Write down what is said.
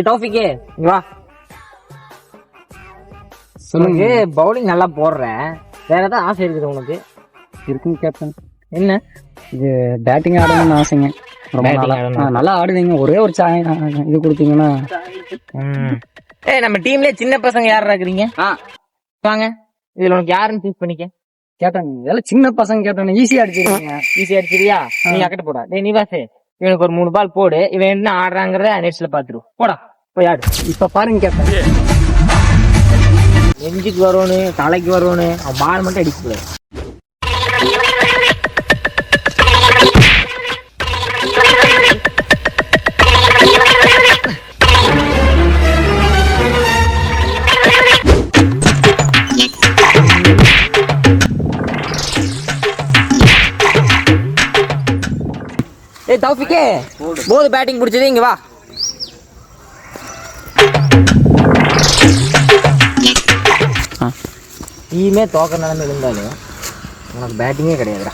டோபிக்கே வா. சொல்லுங்க. பவுலிங் நல்லா போடுற, வேற ஏதாவது ஆசை இருக்குது உங்களுக்கு? இருக்குங்க கேப்டன். என்ன? இது பேட்டிங் ஆடணும்னு ஆசைங்க. ரொம்ப நல்லா ஆடுவீங்க. ஒரே ஒரு இது கொடுத்தீங்கன்னா. நம்ம டீம்ல சின்ன பசங்க யாரா இருக்கிறீங்க? வாங்க, இதுல உனக்கு யாருன்னு சூஸ் பண்ணிக்க. கேப்டன் இதெல்லாம் சின்ன பசங்க கேப்டன். ஈஸியா அடிச்சிருக்கீங்க. ஈஸியா அடிச்சிரியா? நீ அக்கட்ட போடா. டேய் நிவாசே, இவனுக்கு ஒரு 3 பால் போடு. இவன் என்ன ஆடுறாங்கிறத நெட்ஸ்ல பாத்துருவோம். போடா போய் ஆடு. இப்ப பாருங்க கேப்டன், நெஞ்சுக்கு வரணும், தலைக்கு வரணும், அவன் பால் மட்டும் அடிக்க கூடாது. தௌஃபிக்கே, போது பேட்டிங் பிடிச்சது, இங்க வா. டீமே தோக்கிற நிலைமை இருந்தாலும் உனக்கு பேட்டிங்கே கிடையாதுடா.